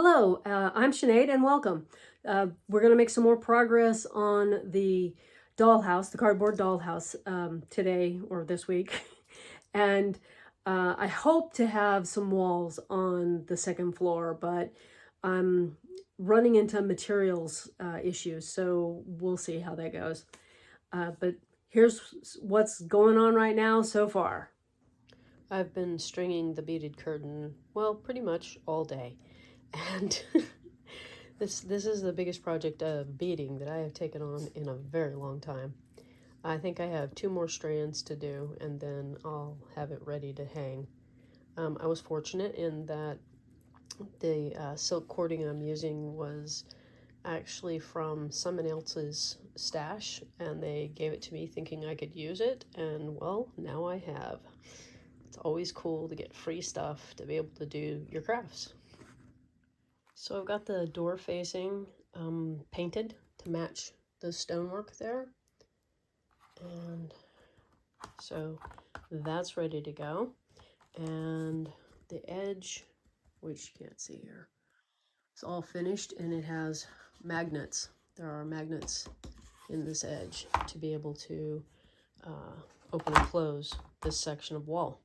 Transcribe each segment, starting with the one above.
Hello, I'm Sinead and welcome. We're going to make some more progress on the dollhouse, the cardboard dollhouse, today or this week. And I hope to have some walls on the second floor, but I'm running into materials issues, so we'll see how that goes. But here's what's going on right now so far. I've been stringing the beaded curtain, well, pretty much all day. And this is the biggest project of beading that I have taken on in a very long time. I think I have 2 more strands to do, and then I'll have it ready to hang. I was fortunate in that the silk cording I'm using was actually from someone else's stash, and they gave it to me thinking I could use it, and well, now I have. It's always cool to get free stuff to be able to do your crafts. So I've got the door facing painted to match the stonework there. And so that's ready to go. And the edge, which you can't see here, it's all finished, and it has magnets. There are magnets in this edge to be able to open and close this section of wall.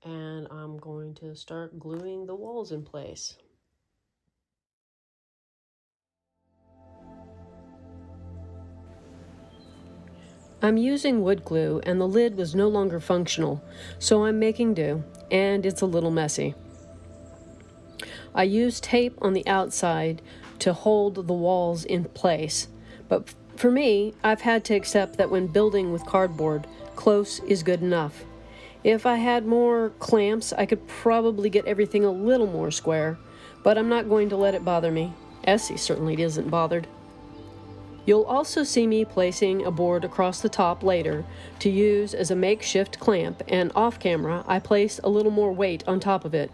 And I'm going to start gluing the walls in place. I'm using wood glue, and the lid was no longer functional, so I'm making do, and it's a little messy. I used tape on the outside to hold the walls in place, but for me, I've had to accept that when building with cardboard, close is good enough. If I had more clamps, I could probably get everything a little more square, but I'm not going to let it bother me. Essie certainly isn't bothered. You'll also see me placing a board across the top later to use as a makeshift clamp, and off camera I placed a little more weight on top of it.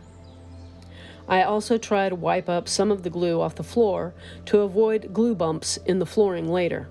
I also try to wipe up some of the glue off the floor to avoid glue bumps in the flooring later.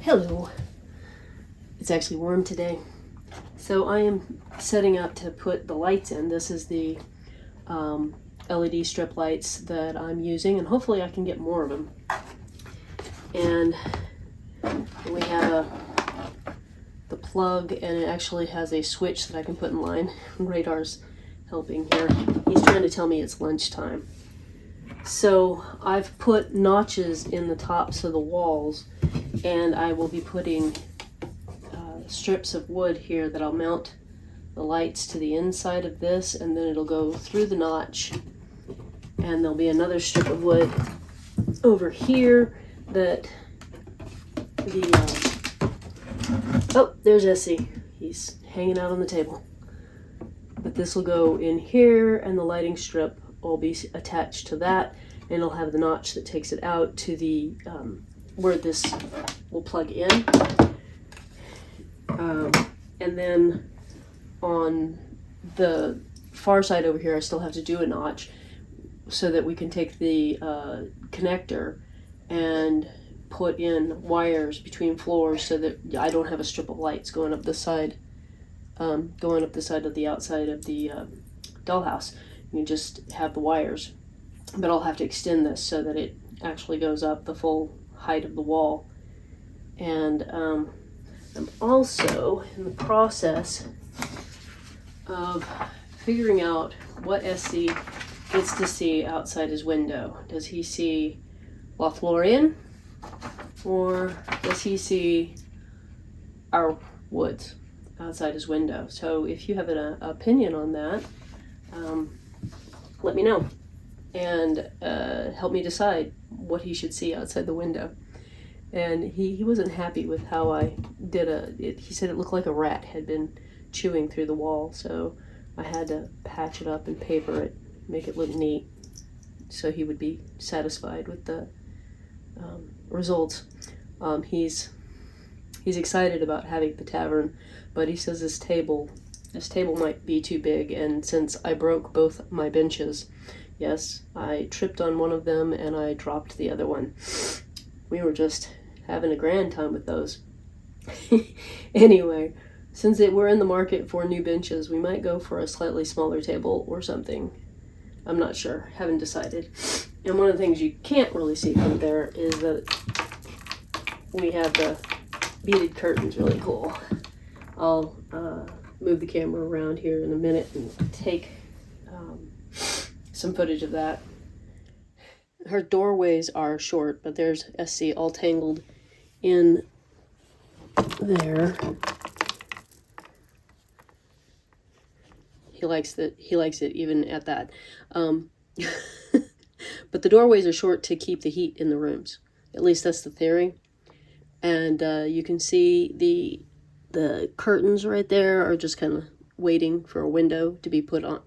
Hello. It's actually warm today. So I am setting up to put the lights in. This is the LED strip lights that I'm using, and hopefully I can get more of them. And we have the plug, and it actually has a switch that I can put in line. Radar's helping here. He's trying to tell me it's lunchtime. So I've put notches in the tops of the walls, and I will be putting strips of wood here that I'll mount the lights to the inside of this, and then it'll go through the notch, and there'll be another strip of wood over here that oh, there's Escee. He's hanging out on the table. But this will go in here, and the lighting strip will be attached to that, and it'll have the notch that takes it out to the where this will plug in. And then on the far side over here, I still have to do a notch so that we can take the connector and put in wires between floors so that I don't have a strip of lights going up the side of the outside of the dollhouse. You just have the wires, but I'll have to extend this so that it actually goes up the full height of the wall. And I'm also in the process of figuring out what Escee gets to see outside his window. Does he see Lothlorien, or does he see our woods outside his window? So if you have an opinion on that, let me know and help me decide what he should see outside the window. And he wasn't happy with how I did he said it looked like a rat had been chewing through the wall, so I had to patch it up and paper it, make it look neat, so he would be satisfied with the results. He's excited about having the tavern, but he says this table might be too big, and since I broke both my benches, yes, I tripped on one of them and I dropped the other one. We were just having a grand time with those. Anyway, since we're in the market for new benches, we might go for a slightly smaller table or something. I'm not sure, haven't decided. And one of the things you can't really see from there is that we have the beaded curtains, really cool. I'll move the camera around here in a minute and take some footage of that. Her doorways are short, but there's Escee all tangled in there. He likes it even at that. But the doorways are short to keep the heat in the rooms. At least that's the theory. And you can see the curtains right there are just kind of waiting for a window to be put on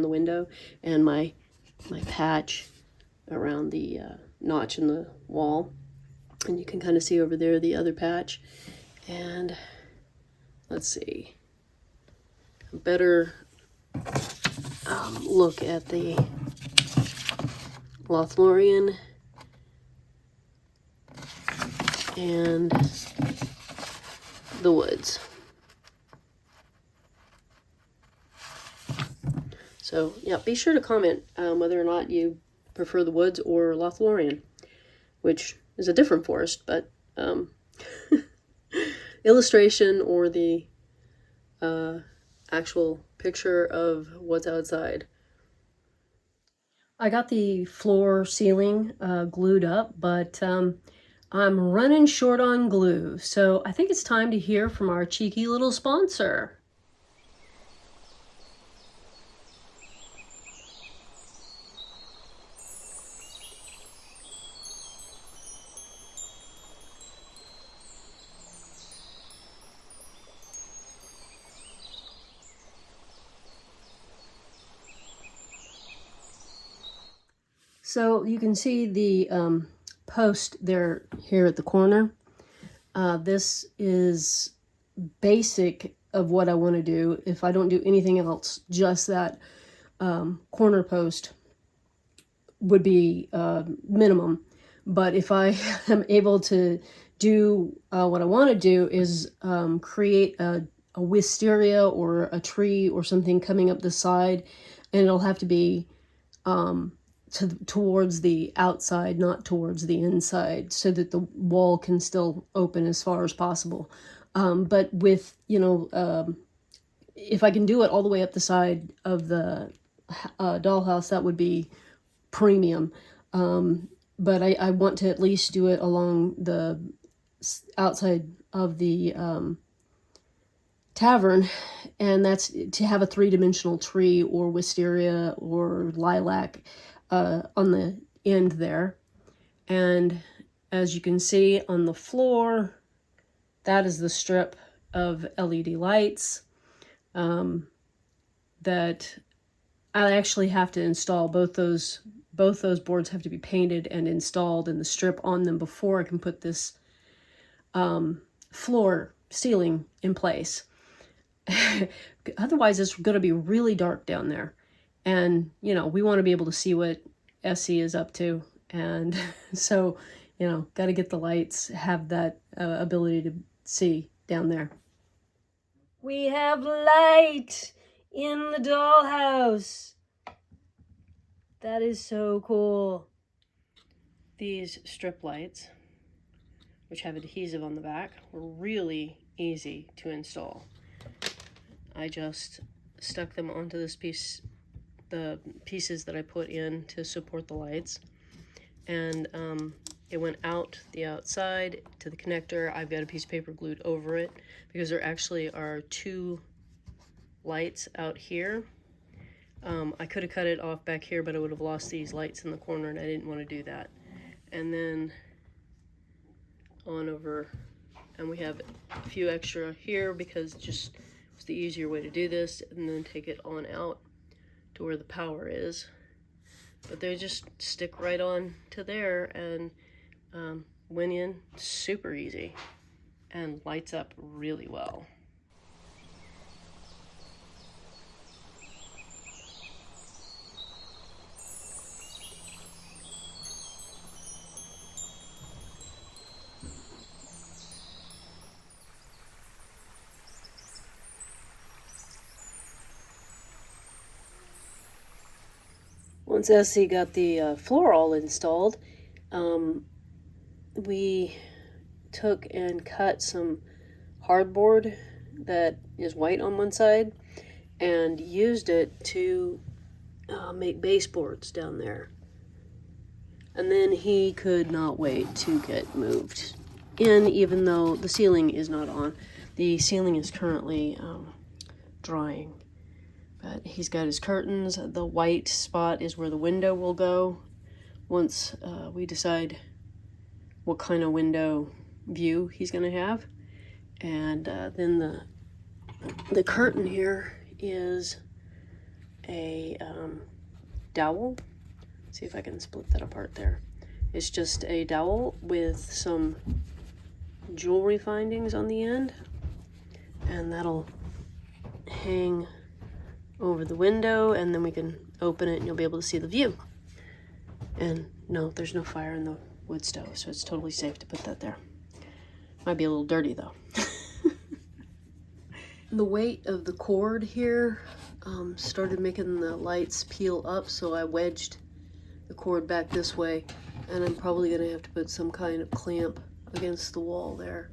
the window, and my patch around the notch in the wall, and you can kind of see over there the other patch. And let's see, a better look at the Lothlorien and the woods. So yeah, be sure to comment whether or not you prefer the woods or Lothlorien, which is a different forest, but illustration or the actual picture of what's outside. I got the floor ceiling glued up, but I'm running short on glue, so I think it's time to hear from our cheeky little sponsor. So you can see the post there here at the corner. This is basic of what I want to do. If I don't do anything else, just that corner post would be minimum. But if I am able to do, what I want to do is create a wisteria or a tree or something coming up the side, and it'll have to be towards the outside, not towards the inside, so that the wall can still open as far as possible. But with, if I can do it all the way up the side of the dollhouse, that would be premium. But I want to at least do it along the outside of the tavern, and that's to have a three-dimensional tree or wisteria or lilac on the end there. And as you can see on the floor, that is the strip of LED lights that I actually have to install. Both those boards have to be painted and installed, and the strip on them before I can put this floor ceiling in place. Otherwise, it's going to be really dark down there. And, we want to be able to see what Escee is up to. And so, got to get the lights, have that ability to see down there. We have light in the dollhouse. That is so cool. These strip lights, which have adhesive on the back, were really easy to install. I just stuck them onto this piece, the pieces that I put in to support the lights, and it went out the outside to the connector. I've got a piece of paper glued over it because there actually are two lights out here. I could have cut it off back here, but I would have lost these lights in the corner, and I didn't want to do that. And then on over, and we have a few extra here because just it's the easier way to do this, and then take it on out to where the power is. But they just stick right on to there, and went in super easy and lights up really well. Once Escee got the floor all installed, we took and cut some hardboard that is white on one side and used it to make baseboards down there. And then he could not wait to get moved in, even though the ceiling is not on. The ceiling is currently drying. But he's got his curtains. The white spot is where the window will go once we decide what kind of window view he's going to have. And then the curtain here is a dowel. See if I can split that apart there. It's just a dowel with some jewelry findings on the end, and that'll hang over the window, and then we can open it and you'll be able to see the view. And no, there's no fire in the wood stove, so it's totally safe to put that there. Might be a little dirty though. The weight of the cord here started making the lights peel up, so I wedged the cord back this way, and I'm probably going to have to put some kind of clamp against the wall there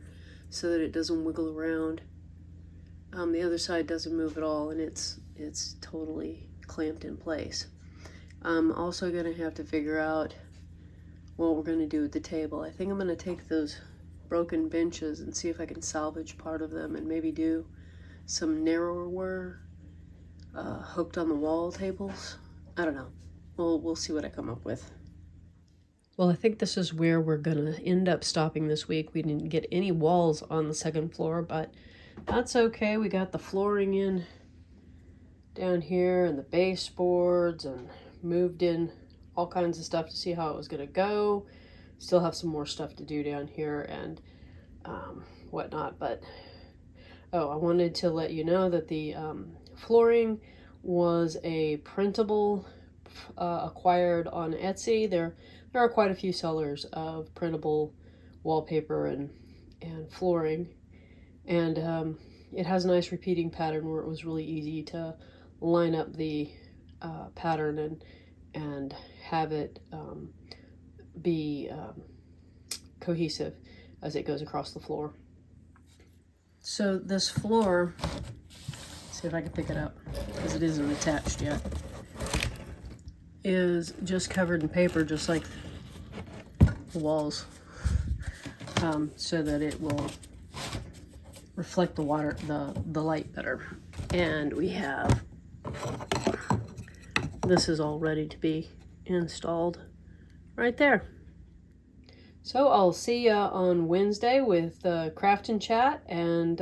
so that it doesn't wiggle around. The other side doesn't move at all, and it's totally clamped in place. I'm also going to have to figure out what we're going to do with the table. I think I'm going to take those broken benches and see if I can salvage part of them and maybe do some narrower hooked on the wall tables. I don't know. We'll see what I come up with. Well, I think this is where we're gonna end up stopping this week. We didn't get any walls on the second floor, but that's okay. We got the flooring in down here and the baseboards, and moved in all kinds of stuff to see how it was gonna go. Still have some more stuff to do down here and whatnot, but oh, I wanted to let you know that the flooring was a printable acquired on Etsy. There are quite a few sellers of printable wallpaper and flooring. And it has a nice repeating pattern where it was really easy to line up the pattern and have it be cohesive as it goes across the floor. So this floor, see if I can pick it up because it isn't attached yet, is just covered in paper, just like the walls, so that it will reflect the water, the light better. And we have, this is all ready to be installed right there. So I'll see ya on Wednesday with Craft and Chat, and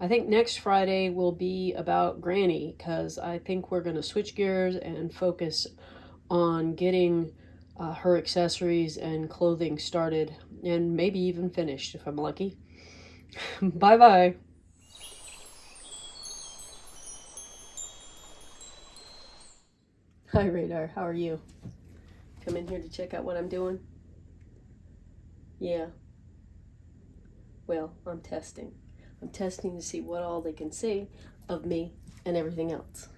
I think next Friday will be about Granny, because I think we're going to switch gears and focus on getting her accessories and clothing started, and maybe even finished if I'm lucky. Bye-bye. Hi, Radar. How are you? Come in here to check out what I'm doing? Yeah. Well, I'm testing. I'm testing to see what all they can see of me and everything else.